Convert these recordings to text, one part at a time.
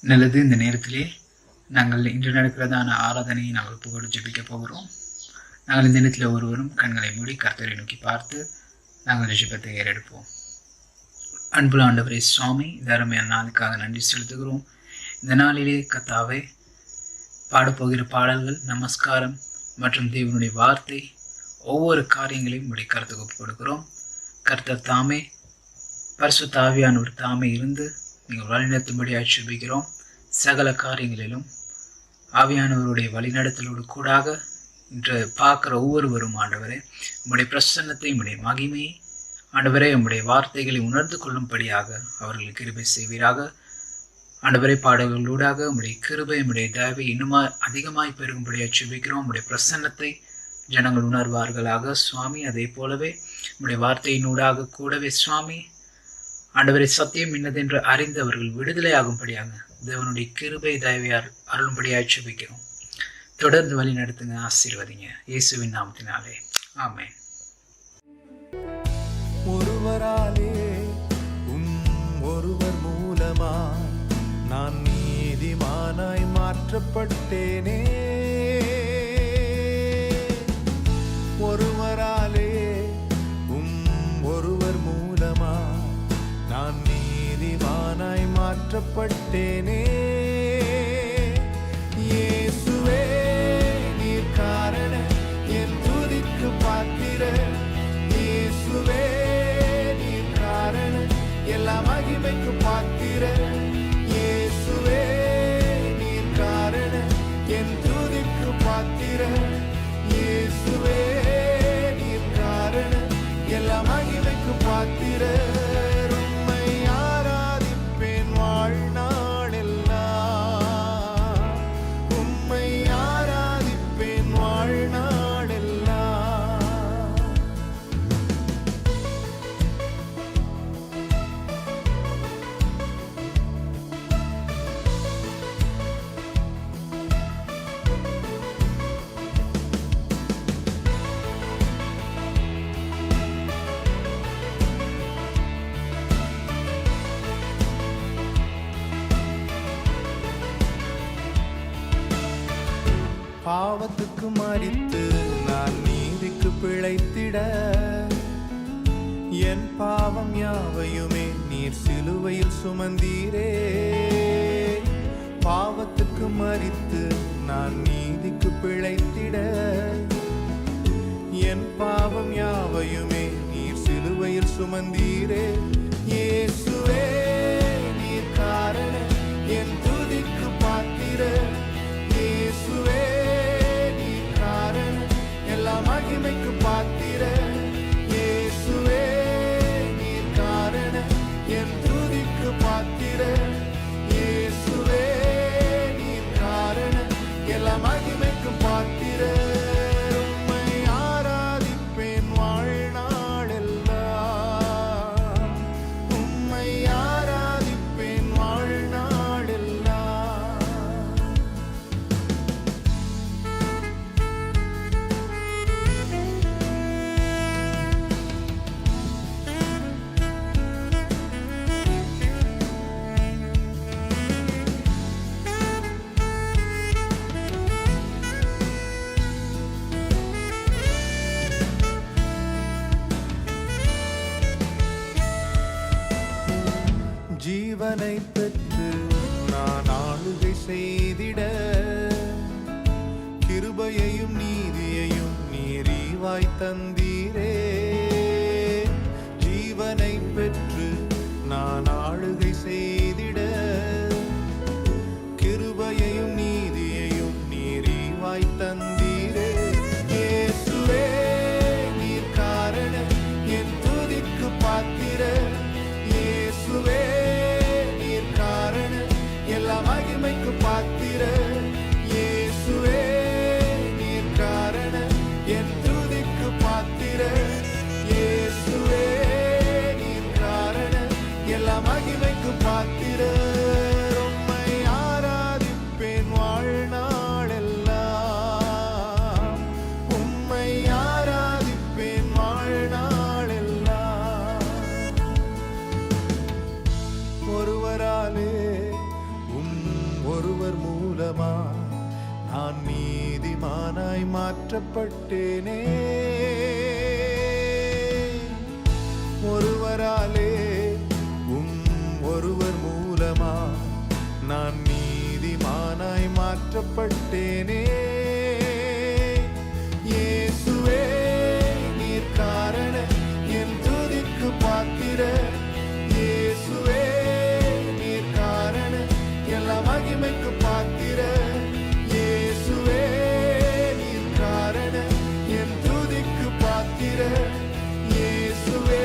நல்லது. இந்த நேரத்திலே நாங்கள் இன்று நடக்கிறதான ஆராதனையை நாங்கள் புகழ் ஜெபிக்க போகிறோம். நாங்கள் இந்த நேரத்தில் ஒருவரும் கண்களை மூடி கர்த்தரை நோக்கி பார்த்து நாங்கள் ஜெபத்தை ஏறெடுப்போம். அன்புள்ள ஆண்டவரே சுவாமி, இந்த அருமையான நாளுக்காக நன்றி செலுத்துகிறோம். இந்த நாளிலே கர்த்தாவே பாடப்போகிற பாடல்கள், நமஸ்காரம் மற்றும் தேவனுடைய வார்த்தை, ஒவ்வொரு காரியங்களையும் உடைய கருத்துக்கு ஒப்புக் கொடுக்கிறோம். கர்த்தர் தாமே பரிசுத்த ஆவியானவர் தாமே இருந்து நீங்கள் வழிநடத்தும்படி ஆட்சேபிக்கிறோம். சகல காரியங்களிலும் ஆவியானவருடைய வழிநடத்தலோடு கூடாக இன்று பார்க்குற ஒவ்வொருவரும் ஆண்டவரே உம்முடைய பிரசன்னத்தை, உம்முடைய மகிமையை ஆண்டவரே உம்முடைய வார்த்தைகளை உணர்ந்து கொள்ளும்படியாக அவர்களுக்கு கிருபை செய்வீராக. ஆண்டவரே பாடல்களூடாக உம்முடைய கிருபை, உம்முடைய தயவை இன்னுமா அதிகமாய் பெருகும்படி ஆட்சேபிக்கிறோம். உம்முடைய பிரசன்னத்தை ஜனங்கள் உணர்வார்களாக சுவாமி. அதே போலவே உம்முடைய வார்த்தையினூடாக கூடவே சுவாமி ஆண்டவரை சத்தியம் இன்னதென்று அறிந்து அவர்கள் விடுதலை ஆகும்படியாக தேவனுடைய கிருபை தயவையார் அருளும்படி ஆட்சேபிக்கிறோம். தொடர்ந்து வழி நடத்துங்க, ஆசீர்வதிங்க. இயேசுவின் நாமத்தினாலே ஆமென். ஒருவராலே ஒருவர் மூலமா நான் நீதிமானாய் மாற்றப்பட்டேனே. ஒருவராலே ஒருவர் மூலமா நான் நீதிமானாய் மாற்றப்பட்டேனே. இயேசுவே நீர் காரண என் துதிக்கு பாத்திர. இயேசுவே நீர் காரண எல்லா மகிமைக்கு பாத்திர. இயேசுவே நீர் காரண என் துதிக்கு பாத்திர. இயேசுவே நீர் காரண எல்லா மகிமைக்கு பாத்திர. பாவத்துக்கு மரித்து நான் நீதிக்கு பிழைத்திட என் பாவம் யாவையுமே நீர் சிலுவையில் சுமந்தீரே. பாவத்துக்கு மரித்து நான் நீதிக்கு பிழைத்திட என் பாவம் யாவையுமே நீர் சிலுவையில் சுமந்தீரே. இயேசுவே நீர் காரண என் துதிக்கு பாத்திர. இயேசுவே நீர் காரண எல்லா மகிமைக்கு பாத்திர. இயேசுவே நீர் காரண என் துதிக்கு பாத்திர. இயேசுவே நீர் காரண எல்லா மகிமைக்கு பாத்திர. உம்மை ஆராதிப்பேன் வாழ்நாளெல்லாம். உம்மை ஆராதிப்பேன் வாழ்நாளெல்லாம். ஜீவனை பெற்று நான் ஆளுகை செய்திட கிருபையையும் நீதியையும் நீரிவாய் தந்தீரே. ஜீவனை பெற்று நான் ஆளுகை செய்திட கிருபையையும் நீதியையும் நீரிவாய் தந்தீரே. இயேசுவே நீர் காரண என் துதிக்கு பாத்திர. இயேசுவே நீர் காரண எல்லா மகிமைக்கு பாத்திர. இயேசுவே நீர் காரண என் துதிக்கு பாத்திர. இயேசுவே நீர் காரண எல்லா மகிமைக்கு பாத்திர. உம்மை ஆராதிப்பேன் வாழ்நாளெல்லாம். உம்மை ஆராதிப்பேன் வாழ்நாளெல்லாம். ஒருவராலே மானாய் மாற்றப்பட்டேனே. ஒருவராலே ஒருவர் மூலமா நான் நீதிமானாய் மாற்றப்பட்டேனே. இயேசுவே நீர் காரண என் துதிக்கு பாத்திர. இயேசுவே நீர் காரண எல்லா மகிமைக்கு பாத்திர. இயேசுவே நீர் காரண என் துதிக்கு பாத்திர. இயேசுவே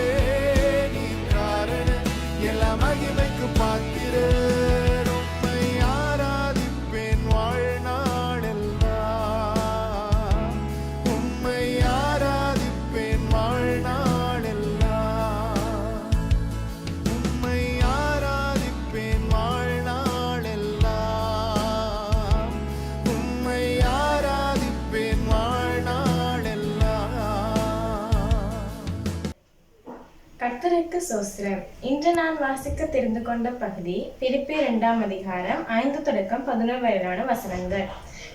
நீர் காரண எல்லா மகிமைக்கு பாத்திர. உம்மை ஆராதிப்பேன் வாழ்நாளெல்லாம். உம்மை ஆராதிப்பேன் வாழ்நாளெல்லாம். உம்மை ஆராதிப்பேன் வாழ்நாளெல்லாம். உம்மை ஆராதிப்பேன் வாழ்நாளெல்லாம். கர்த்தருக்கு ஸ்தோத்திரம். இன்று நான் வாசிக்க தெரிந்து கொண்ட பகுதி பிலிப்பியர் 2ஆம் அதிகாரம் 5 தொடக்கம் 11 வரையிலான வசனங்கள்.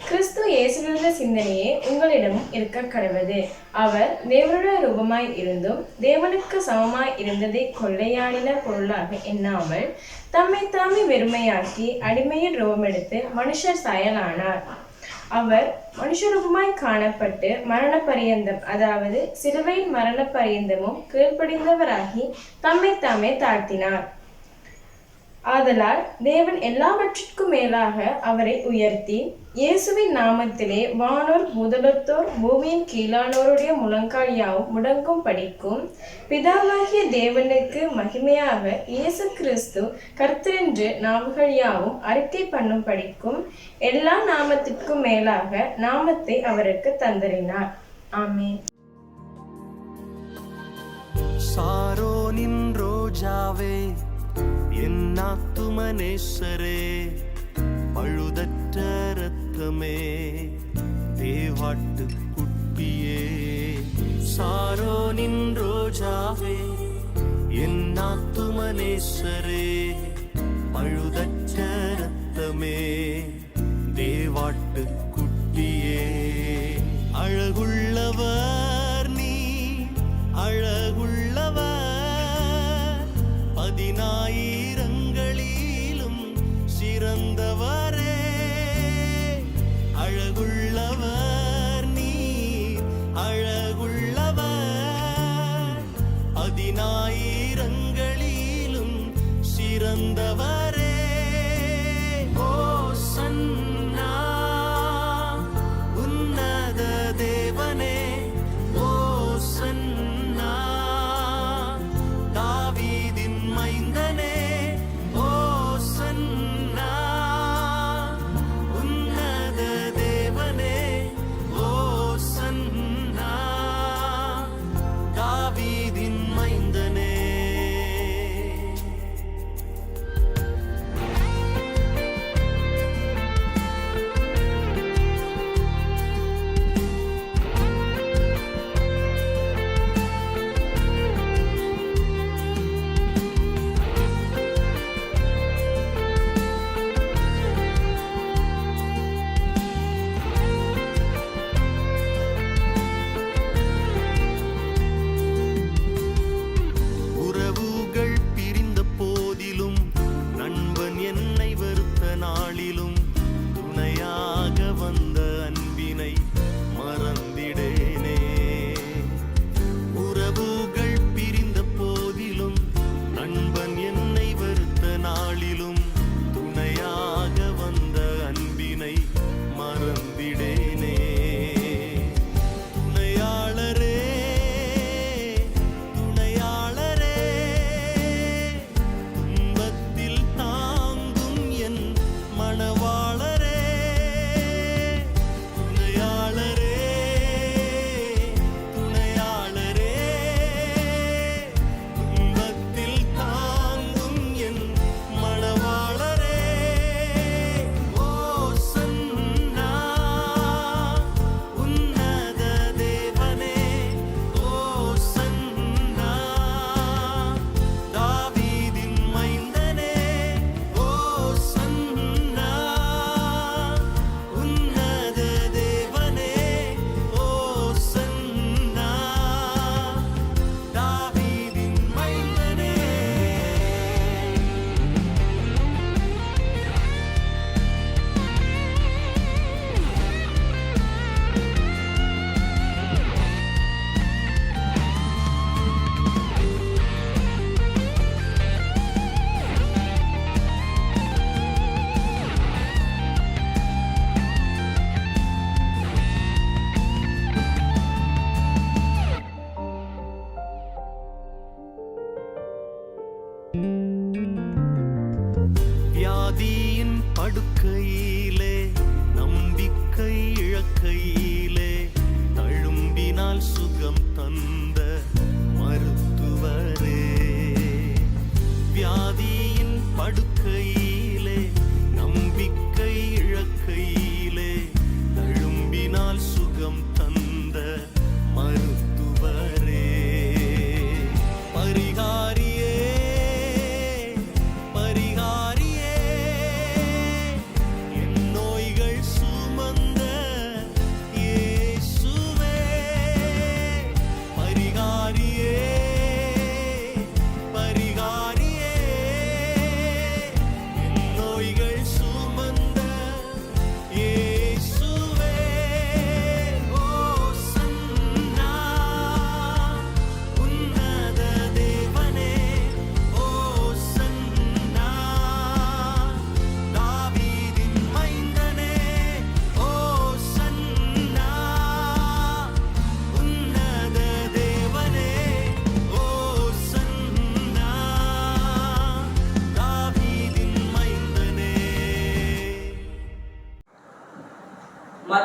கிறிஸ்து இயேசுவிலுள்ள சிந்தனையே உங்களிடமும் இருக்க கடவது. அவர் தேவனுடைய ரூபமாய் இருந்தும் தேவனுக்கு சமமாய் இருந்ததை கொள்ளையாடின பொருளாக எண்ணாமல் தம்மை தாமே வெறுமையாக்கி அடிமையின் ரூபமெடுத்து மனுஷர் சாயலானார். அவர் மனுஷரூபமாய் காணப்பட்டு மரண பரியந்தம், அதாவது சிலுவையின் மரண பரியந்தமும் கீழ்ப்படிந்தவராகி தம்மை தாமே தாழ்த்தினார். ஆதலால் தேவன் எல்லாவற்றிற்கும் மேலாக அவரை உயர்த்தி இயேசுவின் நாமத்திலே வானோர் முதலத்தோர் பூமியின் கீழானோருடைய முழங்கால் யாவும் முடங்கும் படிக்கும் பிதாவாகிய தேவனுக்கு மகிமையாக இயேசு கிறிஸ்து கர்த்தரென்று நாவுகள் யாவும் அறிக்கை பண்ணும் படிக்கும் எல்லா நாமத்திற்கும் மேலாக நாமத்தை அவருக்கு தந்தறினார். ஆமென். சாரோனின் ரோஜாவே என் ஆத்துமனேசரே, பழுதற்ற இரத்தமே தேவாட்டு குட்டியே. சாரோனின் ரோஜாவே என் ஆத்துமனேசரே, பழுதற்ற இரத்தமே தேவாட்டு குட்டியே. அழகுள்ளவர் நீ அழகுள்ளவர், 10,000ங்களிலும் சிறந்தவரே. அழகுள்ளவர் நீ அழகுள்ளவர், 10,000ங்களிலும் சிறந்தவரே. ஓசன்னா உன்னத தேவனே, ஓசன்னா தாவீதின் மைந்தனே, ஓசன்னா உன்னத தேவனே, ஓசன்னா தாவீதின் மைந்தனே.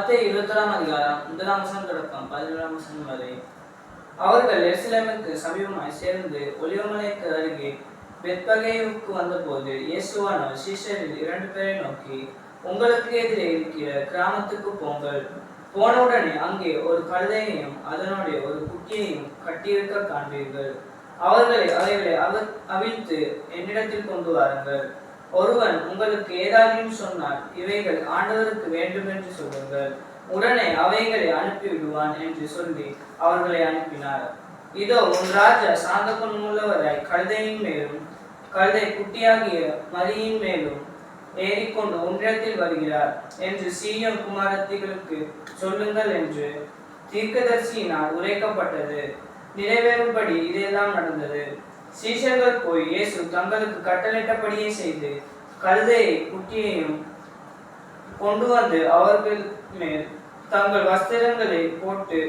மத்தேயு 21 தொடக்கம் 17 வரை. அவர்கள் எருசலேமுக்கு சமீபமாய் சேர்ந்து ஒலிவமலைக்கு அருகே பெத்பகேயுக்கு வந்தபோது இயேசுவானவர் சீஷரில் 2 பேரை நோக்கி, உங்களுக்கு எதிரே இருக்கிற கிராமத்துக்கு போங்கள். போனவுடனே அங்கே ஒரு கழுதையையும் அதனுடைய ஒரு குட்டியையும் கட்டியிருக்க காண்பீர்கள். அவைகளை அவிழ்த்து என்னிடத்தில் கொண்டு வாருங்கள். ஒருவன் உங்களுக்கு ஏதாகியும் சொன்னால், இவைகள் ஆண்டவருக்கு வேண்டும் என்று சொல்லுங்கள். உடனே அவைகளை அனுப்பிவிடுவான் என்று சொல்லி அவர்களை அனுப்பினார். இதோ உன் ராஜா சாந்த குணமுள்ளவராய் கழுதையின் மேலும் கழுதை குட்டியாகிய மரியின் மேலும் ஏறிக்கொண்டு உன்னிடத்தில் வருகிறார் என்று சீயோன் குமாரத்திகளுக்கு சொல்லுங்கள் என்று தீர்க்கதரிசியினால் உரைக்கப்பட்டது நிறைவேறும்படி இதெல்லாம் நடந்தது. சீஷர்கள் போய் இயேசு தங்களுக்கு கட்டளையிட்டபடியே செய்து கழுதையை குட்டியையும் கொண்டு வந்து அவர்கள் மேல் தங்கள் வஸ்திரங்களை போட்டு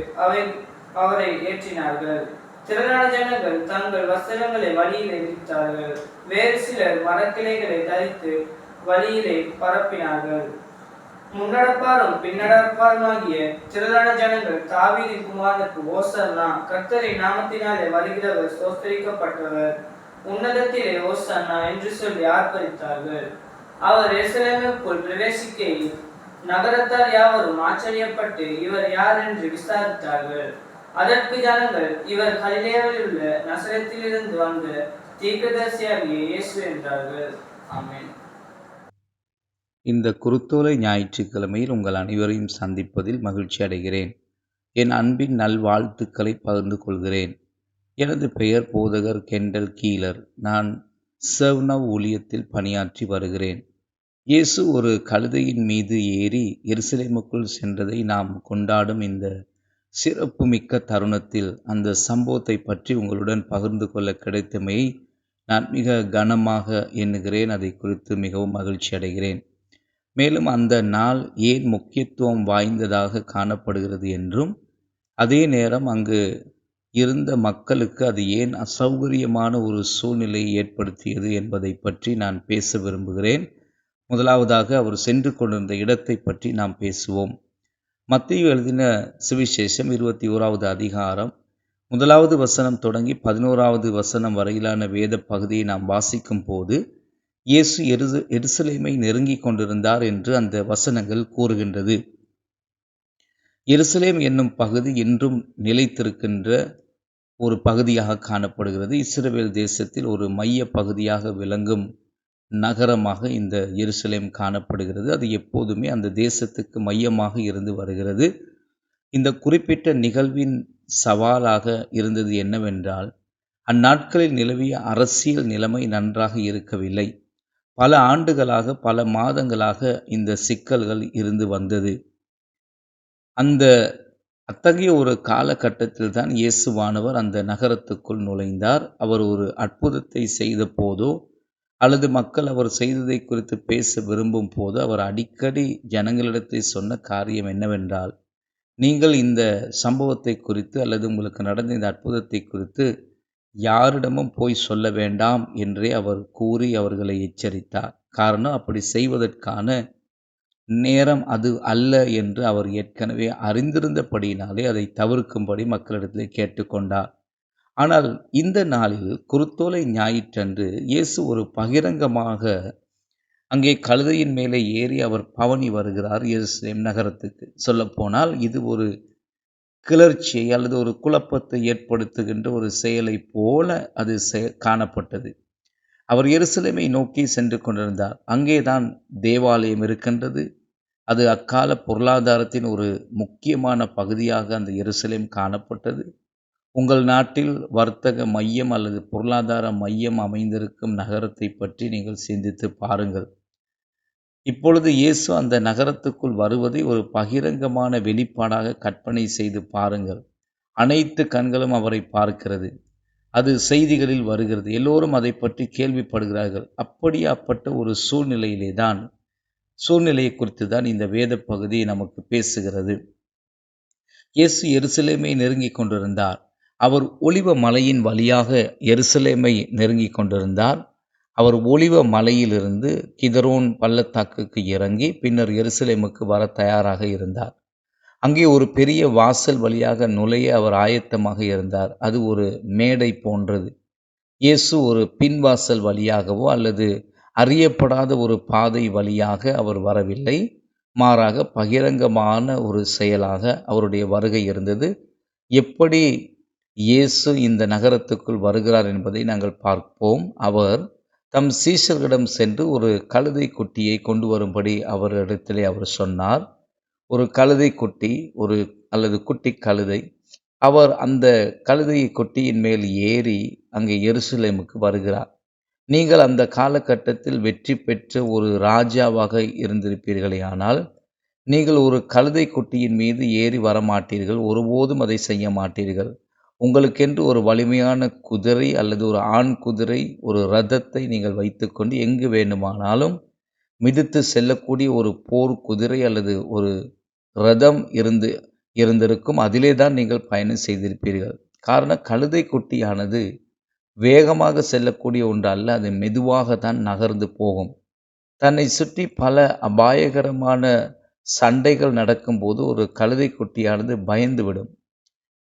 அவரை ஏற்றினார்கள். திரளான ஜனங்கள் தங்கள் வஸ்திரங்களை வழியிலே விரித்தார்கள். வேறு சிலர் மரக்கிளைகளை தரித்து வழியிலே பரப்பினார்கள். முன்னடப்பாரும் பின்னடப்பாருமாகிய திரளான ஜனங்கள் தாவீதின் குமாரனுக்கு ஓசன்னா, கர்த்தரின் நாமத்தினாலே வருகிறவர் ஸ்தோத்திரிக்கப்பட்டவர், உன்னதத்திலே ஓசன்னா என்று சொல்லி ஆர்ப்பரித்தார்கள். அவர் எருசலேமுக்குள் பிரவேசிக்கையில் நகரத்தார் யாவரும் ஆச்சரியப்பட்டு இவர் யார் என்று விசாரித்தார்கள். அதற்கு ஜனங்கள், இவர் கலிலேயாவில் உள்ள நசரேத்திலிருந்து வந்த தீர்க்கதரிசியாகிய இயேசு என்றார்கள். ஆமென். இந்த குருத்தோலை ஞாயிற்றுக்கிழமையில் உங்கள் அனைவரையும் சந்திப்பதில் மகிழ்ச்சி அடைகிறேன். என் அன்பின் நல்வாழ்த்துக்களை பகிர்ந்து கொள்கிறேன். எனது பெயர் போதகர் கெண்டல் கீலர். நான் சர்வ்னவ் ஊழியத்தில் பணியாற்றி வருகிறேன். இயேசு ஒரு கழுதையின் மீது ஏறி எருசலேமுக்குள் சென்றதை நாம் கொண்டாடும் இந்த சிறப்புமிக்க தருணத்தில் அந்த சம்பவத்தை பற்றி உங்களுடன் பகிர்ந்து கொள்ள கிடைத்தமையை நான் மிக கனமாக எண்ணுகிறேன். அதை குறித்து மிகவும் மகிழ்ச்சி அடைகிறேன். மேலும் அந்த நாள் ஏன் முக்கியத்துவம் வாய்ந்ததாக காணப்படுகிறது என்றும், அதே நேரம் அங்கு இருந்த மக்களுக்கு அது ஏன் அசௌகரியமான ஒரு சூழ்நிலையை ஏற்படுத்தியது என்பதை பற்றி நான் பேச விரும்புகிறேன். முதலாவதாக அவர் சென்று கொண்டிருந்த இடத்தை பற்றி நாம் பேசுவோம். மத்தேயு எழுதின சுவிசேஷம் 21வது அதிகாரம் 1வது வசனம் தொடங்கி 11வது வசனம் வரையிலான வேத பகுதியை நாம் வாசிக்கும் போது இயேசு எருசலேமை நெருங்கி கொண்டிருந்தார் என்று அந்த வசனங்கள் கூறுகின்றது. எருசலேம் என்னும் பகுதி இன்றும் நிலைத்திருக்கின்ற ஒரு பகுதியாக காணப்படுகிறது. இஸ்ரவேல் தேசத்தில் ஒரு மைய பகுதியாக விளங்கும் நகரமாக இந்த எருசலேம் காணப்படுகிறது. அது எப்போதுமே அந்த தேசத்துக்கு மையமாக இருந்து வருகிறது. இந்த குறிப்பிட்ட நிகழ்வின் சவாலாக இருந்தது என்னவென்றால், அந்நாட்களில் நிலவிய அரசியல் நிலைமை நன்றாக இருக்கவில்லை. பல ஆண்டுகளாக, பல மாதங்களாக இந்த சிக்கல்கள் இருந்து வந்தது. அத்தகைய ஒரு காலகட்டத்தில் தான் இயேசுவானவர் அந்த நகரத்துக்குள் நுழைந்தார். அவர் ஒரு அற்புதத்தை செய்த போதோ அல்லது மக்கள் அவர் செய்ததை குறித்து பேச விரும்பும் போது அவர் அடிக்கடி ஜனங்களிடத்தில் சொன்ன காரியம் என்னவென்றால், நீங்கள் இந்த சம்பவத்தை குறித்து அல்லது உங்களுக்கு நடந்த இந்த அற்புதத்தை குறித்து யாரிடமும் போய் சொல்ல வேண்டாம் என்றே அவர் கூறி அவர்களை எச்சரித்தார். காரணம், அப்படி செய்வதற்கான நேரம் அது அல்ல என்று அவர் ஏற்கனவே அறிந்திருந்தபடியினாலே அதை தவிர்க்கும்படி மக்களிடத்தில் கேட்டுக்கொண்டார். ஆனால் இந்த நாளில் குருத்தோலை ஞாயிற்றன்று இயேசு ஒரு பகிரங்கமாக அங்கே கழுதையின் மேலே ஏறி அவர் பவனி வருகிறார் எருசலேம் நகரத்துக்கு. சொல்லப்போனால் இது ஒரு கிளர்ச்சியை அல்லது ஒரு குழப்பத்தை ஏற்படுத்துகின்ற ஒரு செயலை போல அது காணப்பட்டது. அவர் எருசலேமை நோக்கி சென்று கொண்டிருந்தார். அங்கேதான் தேவாலயம் இருக்கின்றது. அது அக்கால பொருளாதாரத்தின் ஒரு முக்கியமான பகுதியாக அந்த எருசலேம் காணப்பட்டது. உங்கள் நாட்டில் வர்த்தக மையம் அல்லது பொருளாதார மையம் அமைந்திருக்கும் நகரத்தை பற்றி நீங்கள் சிந்தித்து பாருங்கள். இப்பொழுது இயேசு அந்த நகரத்துக்குள் வருவதை ஒரு பகிரங்கமான வெளிப்பாடாக கற்பனை செய்து பாருங்கள். அனைத்து கண்களும் அவரை பார்க்கிறது. அது செய்திகளில் வருகிறது. எல்லோரும் அதை பற்றி கேள்விப்படுகிறார்கள். அப்படியாப்பட்ட ஒரு சூழ்நிலையை குறித்து தான் இந்த வேத பகுதி நமக்கு பேசுகிறது. இயேசு எருசலேமை நெருங்கி கொண்டிருந்தார். அவர் ஒலிவ மலையின் வழியாக எருசலேமை நெருங்கி கொண்டிருந்தார். அவர் ஒலிவ மலையிலிருந்து கிதரோன் பள்ளத்தாக்குக்கு இறங்கி பின்னர் எருசலேமுக்கு வர தயாராக இருந்தார். அங்கே ஒரு பெரிய வாசல் வழியாக நுழைய அவர் ஆயத்தமாக இருந்தார். அது ஒரு மேடை போன்றது. இயேசு ஒரு பின்வாசல் வழியாகவோ அல்லது அறியப்படாத ஒரு பாதை வழியாக அவர் வரவில்லை. மாறாக பகிரங்கமான ஒரு செயலாக அவருடைய வருகை இருந்தது. எப்படி இயேசு இந்த நகரத்துக்குள் வருகிறார் என்பதை நாங்கள் பார்ப்போம். அவர் தம் சீஷர்களிடம் சென்று ஒரு கழுதை குட்டியை கொண்டு வரும்படி அவரிடத்திலே அவர் சொன்னார். ஒரு கழுதை குட்டி அல்லது குட்டி கழுதை. அவர் அந்த கழுதை குட்டியின் மேல் ஏறி அங்கே எருசலேமுக்கு வருகிறார். நீங்கள் அந்த காலகட்டத்தில் வெற்றி பெற்ற ஒரு ராஜாவாக இருந்திருப்பீர்களேயானால் நீங்கள் ஒரு கழுதை குட்டியின் மீது ஏறி வரமாட்டீர்கள். ஒருபோதும் அதை செய்ய மாட்டீர்கள். உங்களுக்கென்று ஒரு வலிமையான குதிரை அல்லது ஒரு ஆண் குதிரை, ஒரு ரதத்தை நீங்கள் வைத்துக்கொண்டு எங்கு வேண்டுமானாலும் மிதித்து செல்லக்கூடிய ஒரு போர் குதிரை அல்லது ஒரு ரதம் இருந்திருக்கும். அதிலே தான் நீங்கள் பயணம் செய்திருப்பீர்கள். காரணம், கழுதை குட்டியானது வேகமாக செல்லக்கூடிய ஒன்று அல்ல. அது மெதுவாக தான் நகர்ந்து போகும். தன்னை சுற்றி பல அபாயகரமான சண்டைகள் நடக்கும்போது ஒரு கழுதை குட்டியானது பயந்துவிடும்.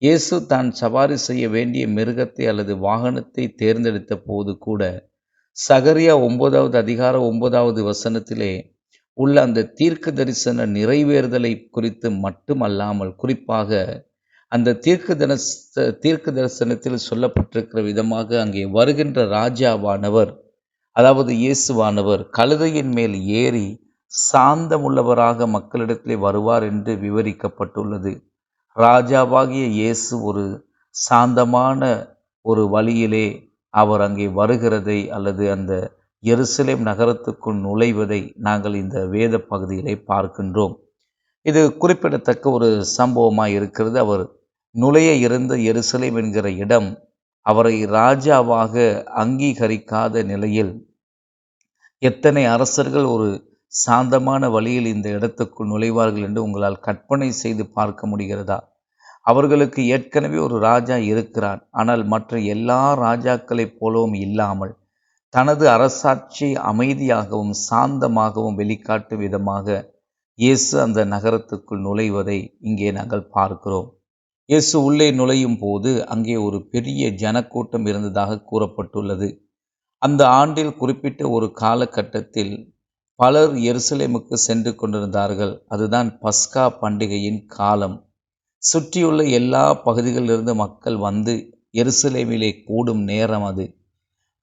இயேசு தான் சவாரி செய்ய வேண்டிய மிருகத்தை அல்லது வாகனத்தை தேர்ந்தெடுத்த போது கூட சகரியா 9வது அதிகாரம் 9வது வசனத்திலே உள்ள அந்த தீர்க்க தரிசன நிறைவேறுதலை குறித்து மட்டுமல்லாமல், குறிப்பாக அந்த தீர்க்க தரிசனத்தில் சொல்லப்பட்டிருக்கிற விதமாக அங்கே வருகின்ற ராஜாவானவர், அதாவது இயேசுவானவர் கழுதையின் மேல் ஏறி சாந்தமுள்ளவராக மக்களிடத்திலே வருவார் என்று விவரிக்கப்பட்டுள்ளது. ராஜாவாகிய இயேசு ஒரு சாந்தமான ஒரு வழியிலே அவர் அங்கே வருகிறதை அல்லது அந்த எருசலேம் நகரத்துக்குள் நுழைவதை நாங்கள் இந்த வேத பகுதியிலே பார்க்கின்றோம். இது குறிப்பிடத்தக்க ஒரு சம்பவமாய் இருக்கிறது. அவர் நுழைய இருந்த எருசலேம் என்கிற இடம் அவரை ராஜாவாக அங்கீகரிக்காத நிலையில் எத்தனை அரசர்கள் ஒரு சாந்தமான வழியில் இந்த இடத்துக்குள் நுழைவார்கள் என்று உங்களால் கற்பனை செய்து பார்க்க முடிகிறதா? அவர்களுக்கு ஏற்கனவே ஒரு ராஜா இருக்கிறார். ஆனால் மற்ற எல்லா ராஜாக்களைப் போலவும் இல்லாமல் தனது அரசாட்சி அமைதியாகவும் சாந்தமாகவும் வெளிக்காட்டும் விதமாக இயேசு அந்த நகரத்துக்குள் நுழைவதை இங்கே நாங்கள் பார்க்கிறோம். இயேசு உள்ளே நுழையும் போது அங்கே ஒரு பெரிய ஜனக்கூட்டம் இருந்ததாக கூறப்பட்டுள்ளது. அந்த ஆண்டில் குறிப்பிட்ட ஒரு காலகட்டத்தில் பலர் எருசலேமுக்கு சென்று கொண்டிருந்தார்கள். அதுதான் பஸ்கா பண்டிகையின் காலம். சுற்றியுள்ள எல்லா பகுதிகளிலிருந்து மக்கள் வந்து எருசலேமிலே கூடும் நேரம் அது.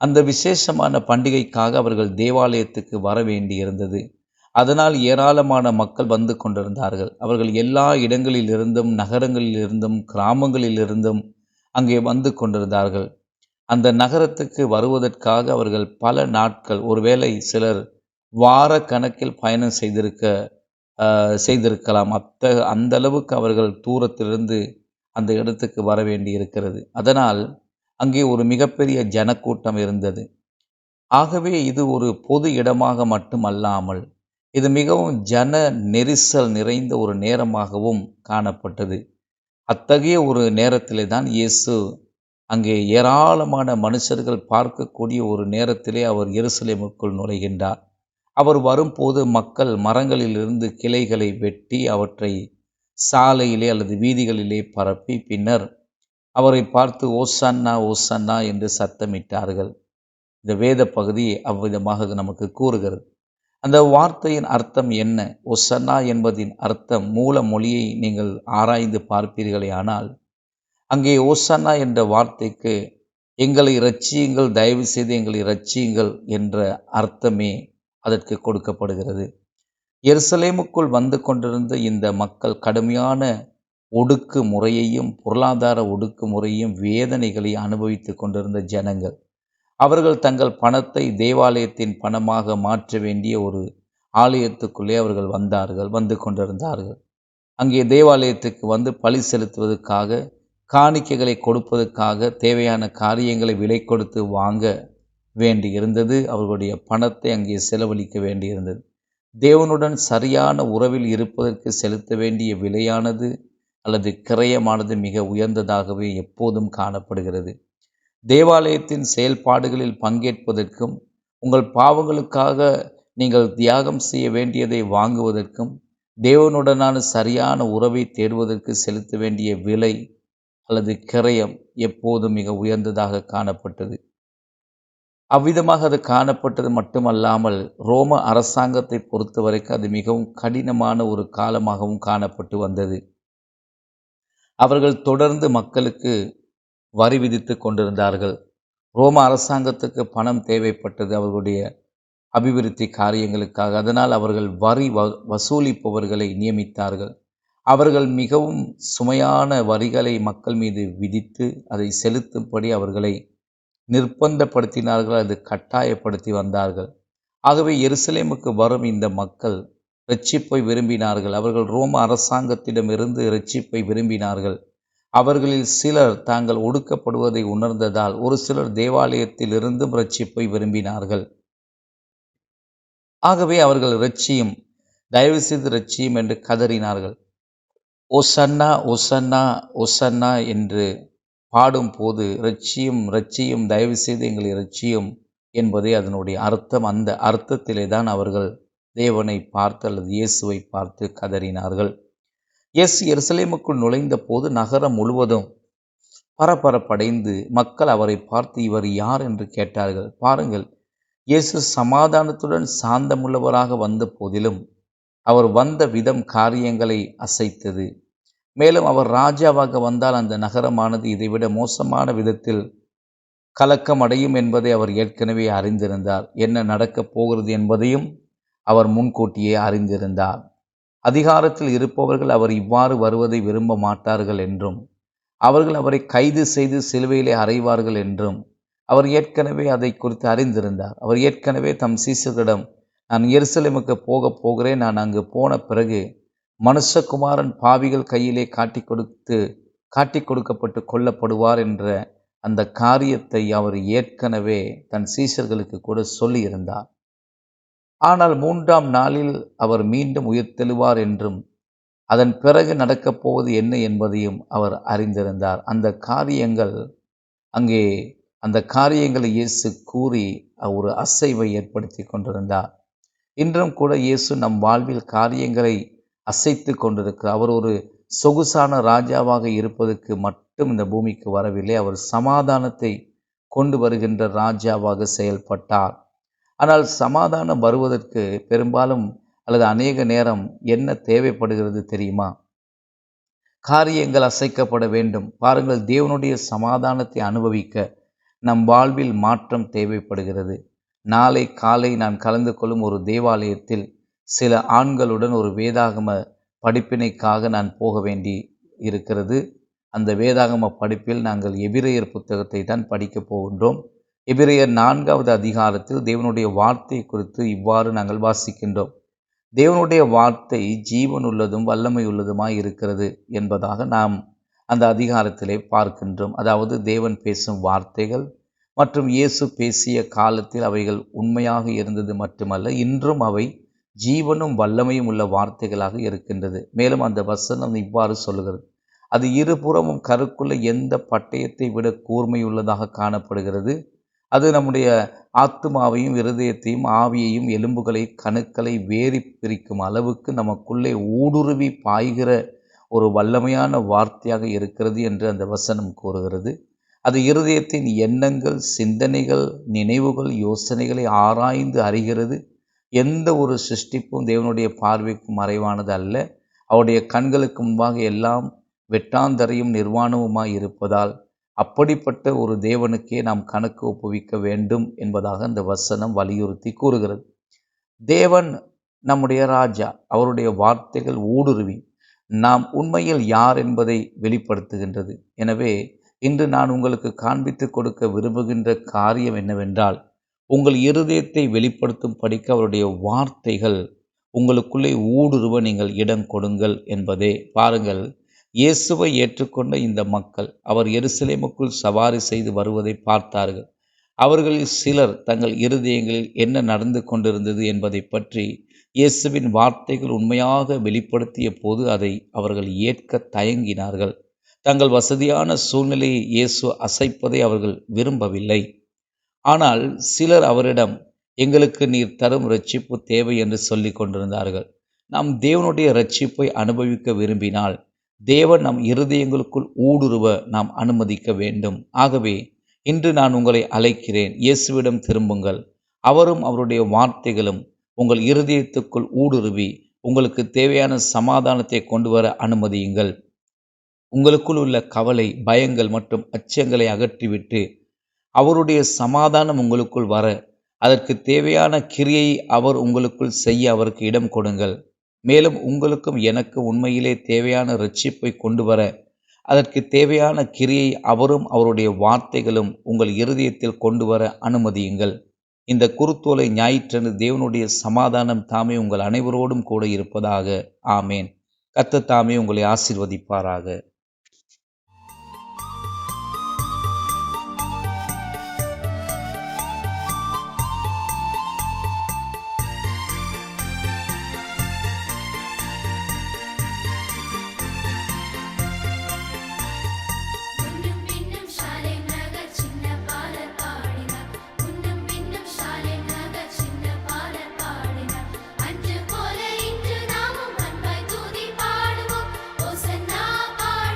அந்த விசேஷமான பண்டிகைக்காக அவர்கள் தேவாலயத்துக்கு வர வேண்டியிருந்தது. அதனால் ஏராளமான மக்கள் வந்து கொண்டிருந்தார்கள். அவர்கள் எல்லா இடங்களிலிருந்தும், நகரங்களிலிருந்தும், கிராமங்களிலிருந்தும் அங்கே வந்து கொண்டிருந்தார்கள். அந்த நகரத்துக்கு வருவதற்காக அவர்கள் பல நாட்கள், ஒருவேளை சிலர் வார கணக்கில் பயணம் செய்திருக்கலாம். அந்த அளவுக்கு அவர்கள் தூரத்திலிருந்து அந்த இடத்துக்கு வர வேண்டி இருக்கிறது. அதனால் அங்கே ஒரு மிகப்பெரிய ஜனக்கூட்டம் இருந்தது. ஆகவே இது ஒரு பொது இடமாக மட்டுமல்லாமல் இது மிகவும் ஜன நெரிசல் நிறைந்த ஒரு நேரமாகவும் காணப்பட்டது. அத்தகைய ஒரு நேரத்திலே தான் இயேசு அங்கே ஏராளமான மனுஷர்கள் பார்க்கக்கூடிய ஒரு நேரத்திலே அவர் எருசலேமுக்குள் நுழைகின்றார். அவர் வரும்போது மக்கள் மரங்களிலிருந்து கிளைகளை வெட்டி அவற்றை சாலையிலே அல்லது வீதிகளிலே பரப்பி பின்னர் அவரை பார்த்து ஓசன்னா ஓசன்னா என்று சத்தமிட்டார்கள். இந்த வேத பகுதி அவ்விதமாக நமக்கு கூறுகிறது. அந்த வார்த்தையின் அர்த்தம் என்ன? ஓசன்னா என்பதின் அர்த்தம், மூல மொழியை நீங்கள் ஆராய்ந்து பார்ப்பீர்களே ஆனால் அங்கே ஓசன்னா என்ற வார்த்தைக்கு எங்களை இரட்சியுங்கள், தயவு செய்து எங்களை இரட்சியுங்கள் என்ற அர்த்தமே அதற்கு கொடுக்கப்படுகிறது. எருசலேமுக்குள் வந்து கொண்டிருந்த இந்த மக்கள் கடுமையான ஒடுக்கு முறையையும் பொருளாதார ஒடுக்கு முறையையும் வேதனைகளை அனுபவித்து கொண்டிருந்த ஜனங்கள். அவர்கள் தங்கள் பணத்தை தேவாலயத்தின் பணமாக மாற்ற வேண்டிய ஒரு ஆலயத்துக்குள்ளே அவர்கள் வந்து கொண்டிருந்தார்கள். அங்கே தேவாலயத்துக்கு வந்து பலி செலுத்துவதற்காக, காணிக்கைகளை கொடுப்பதற்காக தேவையான காரியங்களை விலை கொடுத்து வாங்க வேண்டியிருந்தது. அவர்களுடைய பணத்தை அங்கே செலவழிக்க வேண்டியிருந்தது. தேவனுடன் சரியான உறவில் இருப்பதற்கு செலுத்த வேண்டிய விலையானது அல்லது கிரயமானது மிக உயர்ந்ததாகவே எப்போதும் காணப்படுகிறது. தேவாலயத்தின் செயல்பாடுகளில் பங்கேற்பதற்கும், உங்கள் பாவங்களுக்காக நீங்கள் தியாகம் செய்ய வேண்டியதை வாங்குவதற்கும் தேவனுடனான சரியான உறவை தேடுவதற்கு செலுத்த வேண்டிய விலை அல்லது கிரயம் எப்போதும் மிக உயர்ந்ததாக காணப்பட்டது. அவ்விதமாக அது காணப்பட்டது மட்டுமல்லாமல் ரோம அரசாங்கத்தை பொறுத்தவரைக்கும் அது மிகவும் கடினமான ஒரு காலமாகவும் காணப்பட்டு வந்தது. அவர்கள் தொடர்ந்து மக்களுக்கு வரி விதித்து கொண்டிருந்தார்கள். ரோம அரசாங்கத்துக்கு பணம் தேவைப்பட்டது அவர்களுடைய அபிவிருத்தி காரியங்களுக்காக. அதனால் அவர்கள் வரி வசூலிப்பவர்களை நியமித்தார்கள். அவர்கள் மிகவும் சுமையான வரிகளை மக்கள் மீது விதித்து அதை செலுத்தும்படி அவர்களை நிர்பந்தப்படுத்தினார்கள், அது கட்டாயப்படுத்தி வந்தார்கள். ஆகவே எருசலேமுக்கு வரும் இந்த மக்கள் இரட்சிப்பை விரும்பினார்கள். அவர்கள் ரோம அரசாங்கத்திடமிருந்து இரட்சிப்பை விரும்பினார்கள். அவர்களில் சிலர் தாங்கள் ஒடுக்கப்படுவதை உணர்ந்ததால் ஒரு சிலர் தேவாலயத்தில் இருந்தும் இரட்சிப்பை விரும்பினார்கள். ஆகவே அவர்கள் இரட்சியும், தயவு செய்து இரட்சியும் என்று கதறினார்கள். ஒசன்னா ஒசன்னா ஒசன்னா என்று பாடும்போது இரட்சியும் இரட்சியும், தயவு செய்து எங்களை இரட்சியும் என்பதே அதனுடைய அர்த்தம். அந்த அர்த்தத்திலே தான் அவர்கள் தேவனை பார்த்து அல்லது இயேசுவை பார்த்து கதறினார்கள். இயேசு எருசலேமுக்குள் நுழைந்த போது நகரம் முழுவதும் பரபரப்படைந்து மக்கள் அவரை பார்த்து இவர் யார் என்று கேட்டார்கள். பாருங்கள், இயேசு சமாதானத்துடன் சாந்தமுள்ளவராக வந்த போதிலும் அவர் வந்த விதம் காரியங்களை அசைத்தது. மேலும் அவர் ராஜாவாக வந்தால் அந்த நகரமானது இதைவிட மோசமான விதத்தில் கலக்கம் அடையும் என்பதை அவர் ஏற்கனவே அறிந்திருந்தார். என்ன நடக்கப் போகிறது என்பதையும் அவர் முன்கூட்டியே அறிந்திருந்தார். அதிகாரத்தில் இருப்பவர்கள் அவர் இவ்வாறு வருவதை விரும்ப மாட்டார்கள் என்றும் அவர்கள் அவரை கைது செய்து சிலுவையிலே அறைவார்கள் என்றும் அவர் ஏற்கனவே அதை குறித்து அறிந்திருந்தார். அவர் ஏற்கனவே தம் சீசர்களிடம், நான் எருசலேமுக்கு போகிறேன், நான் அங்கு போன பிறகு மனுஷகுமாரன் பாவிகள் கையிலே காட்டி கொடுக்கப்பட்டு கொல்லப்படுவார் என்ற அந்த காரியத்தை அவர் ஏற்கனவே தன் சீசர்களுக்கு கூட சொல்லியிருந்தார். ஆனால் 3ஆம் நாளில் அவர் மீண்டும் உயிர்த்தெழுவார் என்றும் அதன் பிறகு நடக்கப் போவது என்ன என்பதையும் அவர் அறிந்திருந்தார். அந்த காரியங்களை இயேசு கூறி ஒரு அசைவை ஏற்படுத்தி கொண்டிருந்தார். இன்றும் கூட இயேசு நம் வாழ்வில் காரியங்களை அசைத்து கொண்டிருக்கிறார். அவர் ஒரு சொகுசான ராஜாவாக இருப்பதற்கு மட்டும் இந்த பூமிக்கு வரவில்லை. அவர் சமாதானத்தை கொண்டு வருகின்ற ராஜாவாக செயல்பட்டார். ஆனால் சமாதானம் வருவதற்கு பெரும்பாலும் அல்லது அநேக நேரம் என்ன தேவைப்படுகிறது தெரியுமா? காரியங்கள் அசைக்கப்பட வேண்டும். பாருங்கள், தேவனுடைய சமாதானத்தை அனுபவிக்க நம் வாழ்வில் மாற்றம் தேவைப்படுகிறது. நாளை காலை நான் கலந்து கொள்ளும் ஒரு தேவாலயத்தில் சில ஆண்களுடன் ஒரு வேதாகம படிப்பினைக்காக நான் போக வேண்டி இருக்கிறது. அந்த வேதாகம படிப்பில் நாங்கள் எபிரேயர் புத்தகத்தை தான் படிக்கப் போகின்றோம். எபிரேயர் 4வது அதிகாரத்தில் தேவனுடைய வார்த்தை குறித்து இவ்வாறு நாங்கள் வாசிக்கின்றோம். தேவனுடைய வார்த்தை ஜீவன் உள்ளதும் வல்லமை உள்ளதுமாய் இருக்கிறது என்பதாக நாம் அந்த அதிகாரத்திலே பார்க்கின்றோம். அதாவது தேவன் பேசும் வார்த்தைகள் மற்றும் இயேசு பேசிய காலத்தில் அவைகள் உண்மையாக இருந்தது மட்டுமல்ல, இன்றும் அவை ஜீவனும் வல்லமையும் உள்ள வார்த்தைகளாக இருக்கின்றது. மேலும் அந்த வசனம் இவ்வாறு சொல்லுகிறது, அது இருபுறமும் கருக்குள்ள எந்த பட்டயத்தை விட கூர்மையுள்ளதாக காணப்படுகிறது. அது நம்முடைய ஆத்துமாவையும் இருதயத்தையும் ஆவியையும் எலும்புகளை கணுக்களை வேறி பிரிக்கும் அளவுக்கு நமக்குள்ளே ஊடுருவி பாய்கிற ஒரு வல்லமையான வார்த்தையாக இருக்கிறது என்று அந்த வசனம் கூறுகிறது. அது இருதயத்தின் எண்ணங்கள், சிந்தனைகள், நினைவுகள், யோசனைகளை ஆராய்ந்து அறிகிறது. எந்த ஒரு சிருஷ்டிப்பும் தேவனுடைய பார்வைக்கு மறைவானது அல்ல. அவருடைய கண்களுக்கு முன்பாக எல்லாம் வெட்டாந்தரையும் நிர்வாணமுமாய் இருப்பதால் அப்படிப்பட்ட ஒரு தேவனுக்கே நாம் கணக்கு ஒப்புவிக்க வேண்டும் என்பதாக அந்த வசனம் வலியுறுத்தி கூறுகிறது. தேவன் நம்முடைய ராஜா. அவருடைய வார்த்தைகள் ஊடுருவி நாம் உண்மையில் யார் என்பதை வெளிப்படுத்துகின்றது. எனவே இன்று நான் உங்களுக்கு காண்பித்து கொடுக்க விரும்புகின்ற காரியம் என்னவென்றால், உங்கள் இருதயத்தை வெளிப்படுத்தும் படிக்க அவருடைய வார்த்தைகள் உங்களுக்குள்ளே ஊடுருவ நீங்கள் இடம் கொடுங்கள் என்பதே. பாருங்கள், இயேசுவை ஏற்றுக்கொண்ட இந்த மக்கள் அவர் எருசலேமுக்குள் சவாரி செய்து வருவதை பார்த்தார்கள். அவர்களில் சிலர் தங்கள் இருதயங்களில் என்ன நடந்து கொண்டிருந்தது என்பதை பற்றி இயேசுவின் வார்த்தைகள் உண்மையாக வெளிப்படுத்திய போது அதை அவர்கள் ஏற்க தயங்கினார்கள். தங்கள் வசதியான சூழ்நிலையை இயேசு அசைப்பதை அவர்கள் விரும்பவில்லை. ஆனால் சிலர் அவரிடம், எங்களுக்கு நீர் தரும் இரட்சிப்பு தேவை என்று சொல்லி கொண்டிருந்தார்கள். நாம் தேவனுடைய இரட்சிப்பை அனுபவிக்க விரும்பினால் தேவன் நம் இருதயங்களுக்குள் ஊடுருவ நாம் அனுமதிக்க வேண்டும். ஆகவே இன்று நான் உங்களை அழைக்கிறேன், இயேசுவிடம் திரும்புங்கள். அவரும் அவருடைய வார்த்தைகளும் உங்கள் இருதயத்துக்குள் ஊடுருவி உங்களுக்கு தேவையான சமாதானத்தை கொண்டு வர அனுமதியுங்கள். உங்களுக்குள் உள்ள கவலை, பயங்கள் மற்றும் அச்சங்களை அகற்றிவிட்டு அவருடைய சமாதானம் உங்களுக்குள் வர அதற்கு தேவையான கிரியையை அவர் உங்களுக்குள் செய்ய அவருக்கு இடம் கொடுங்கள். மேலும் உங்களுக்கும் எனக்கு உண்மையிலே தேவையான இரட்சிப்பை கொண்டு வர அதற்கு தேவையான கிரியை அவரும் அவருடைய வார்த்தைகளும் உங்கள் இருதயத்தில் கொண்டு வர அனுமதியுங்கள். இந்த குருத்தோலை ஞாயிற்றன்று தேவனுடைய சமாதானம் தாமே உங்கள் அனைவரோடும் கூட இருப்பதாக. ஆமேன். கர்த்தர் தாமே உங்களை ஆசீர்வதிப்பாராக. முன்னும் பின்னும் ஷாலே நகர் சின்ன பாடல் பாடினார். முன்னும் பின்னும் ஷாலே நகர் சின்ன பாடல் பாடினார். அன்று போல இன்று நாமும் அன்பாய் துதி பாடுவோம். ஓசன்னா பாடுவோம்.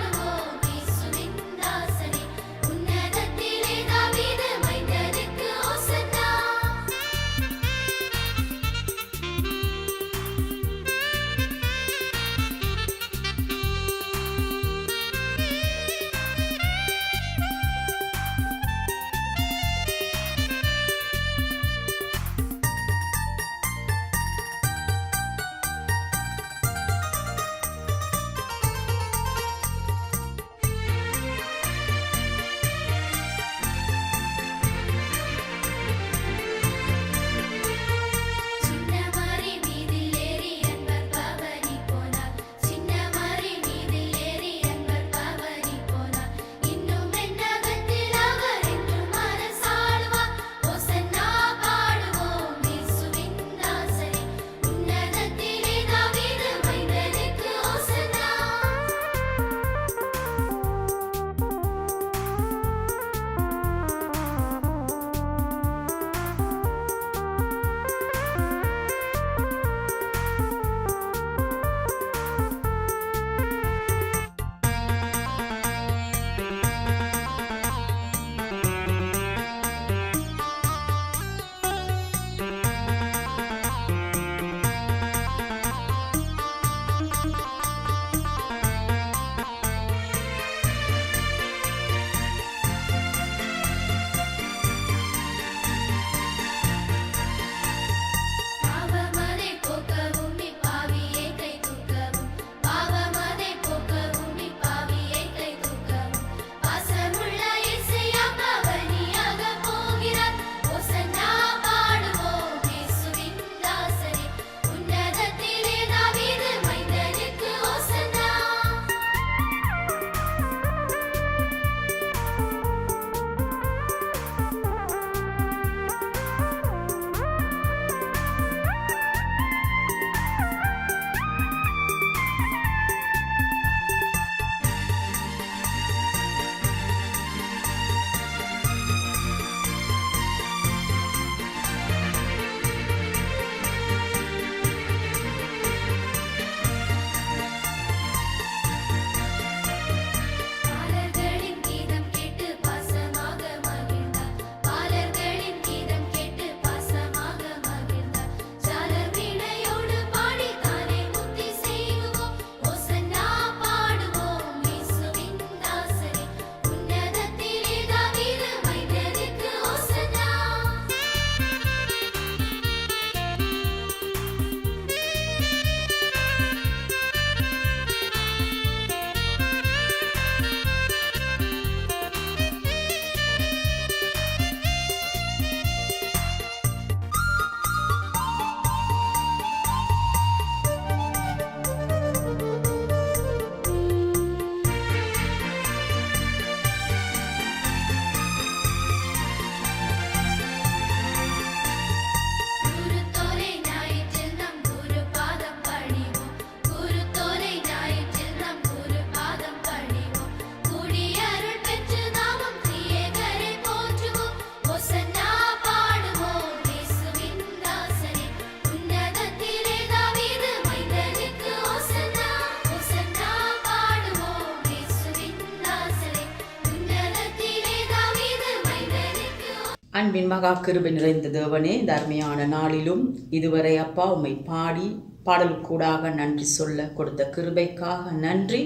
அன்பின் மகா கிருபை நிறைந்த தேவனே, இந்த அருமையான நாளிலும் இதுவரை அப்பா உம்மை பாடி பாடலுக்கூடாக நன்றி சொல்ல கொடுத்த கிருபைக்காக நன்றி.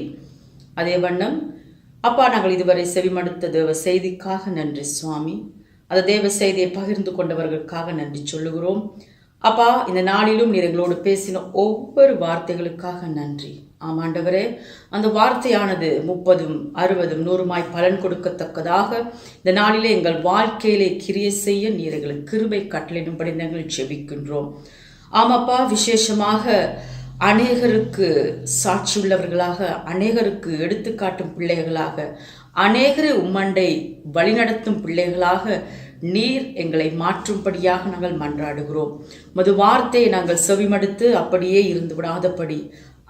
அதே வண்ணம் அப்பா நாங்கள் இதுவரை செவிமடுத்த தேவ செய்திக்காக நன்றி சுவாமி. அந்த தேவ செய்தியை பகிர்ந்து கொண்டவர்களுக்காக நன்றி சொல்லுகிறோம். அப்பா, இந்த நாளிலும் நீர் எங்களோடு பேசின ஒவ்வொரு வார்த்தைகளுக்காக நன்றி. ஆமாண்டவரே, அந்த வார்த்தையானது 30, 60, 100 பலன் கொடுக்கத்தக்கதாக இந்த நாளிலே எங்கள் வாழ்க்கையிலே கிரியை செய்ய நீர் எங்களுக்கு கிருபை கட்டளையிடும்படி நாங்கள் ஜெபிக்கின்றோம். ஆமாப்பா, விசேஷமாக அநேகருக்கு சாட்சியுள்ளவர்களாக, அநேகருக்கு எடுத்துக்காட்டும் பிள்ளைகளாக, அநேகரை உம்மண்டை வழிநடத்தும் பிள்ளைகளாக நீர் எங்களை மாற்றும்படியாக நாங்கள் மன்றாடுகிறோம். மது வார்த்தையை நாங்கள் செவிமடுத்து அப்படியே இருந்து விடாதபடி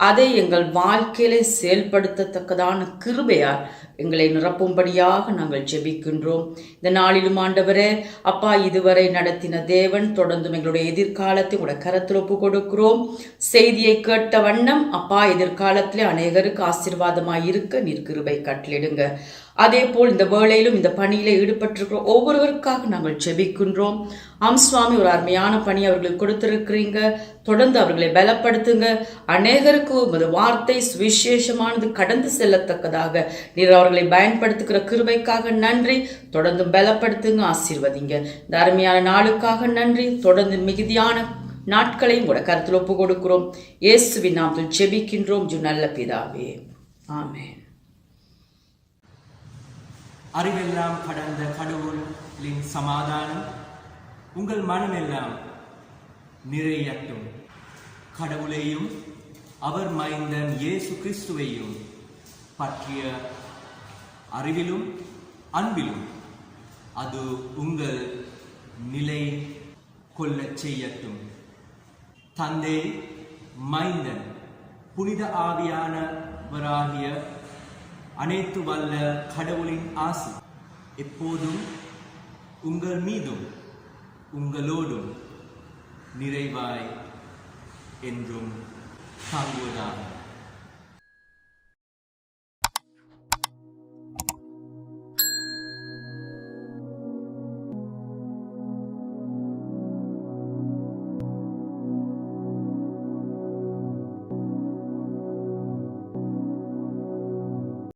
அதை எங்கள் வாழ்க்கையிலே செயல்படுத்தத்தக்கதான கிருபையால் எங்களை நிரப்பும்படியாக நாங்கள் ஜெபிக்கின்றோம். இந்த நாளிலும் ஆண்டவரே அப்பா, இதுவரை நடத்தின தேவன் தொடர்ந்தும் எங்களுடைய எதிர்காலத்தை உடைய கரத்தில் ஒப்பு கொடுக்கிறோம். செய்தியை கேட்ட வண்ணம் அப்பா, எதிர்காலத்திலே அநேகருக்கு ஆசீர்வாதமாய் இருக்க நீர் கிருபை கட்டளிடுங்க. அதே போல் இந்த வேளையிலும் இந்த பணியில ஈடுபட்டிருக்கிற ஒவ்வொருவருக்காக நாங்கள் ஜெபிக்கின்றோம். சுவாமி, ஒரு அருமையான பணி அவர்களுக்கு கொடுத்திருக்கிறீங்க. தொடர்ந்து அவர்களை பலப்படுத்துங்க. அநேகருக்கு உமது வார்த்தை சுவிசேஷமானது கடந்து செல்லத்தக்கதாக நீர் அவர்களை பயன்படுத்துகிற கிருபைக்காக நன்றி. தொடர்ந்து பலப்படுத்துங்க, ஆசீர்வதிங்க. இந்த அருமையான நாளுக்காக நன்றி. தொடர்ந்து மிகுதியான நாட்களை உடைய கருத்தில் ஒப்பு கொடுக்கிறோம். இயேசுவின் நாமத்தில் ஜெபிக்கின்றோம் நல்ல பிதாவே, ஆமென். அறிவெல்லாம் கடந்த கடவுளின் சமாதானம் உங்கள் மனமெல்லாம் நிறையட்டும். கடவுளையும் அவர் மைந்தன் இயேசு கிறிஸ்துவையும் பற்றிய அறிவிலும் அன்பிலும் அது உங்கள் நிலை கொள்ளச் செய்யட்டும். தந்தை, மைந்தன், புனித ஆவியானவராகிய அனைத்து வல்ல கடவுளின் ஆசி எப்போதும் உங்கள் மீதும் உங்களோடும் நிறைவாய் என்றும் தாங்குவதாக.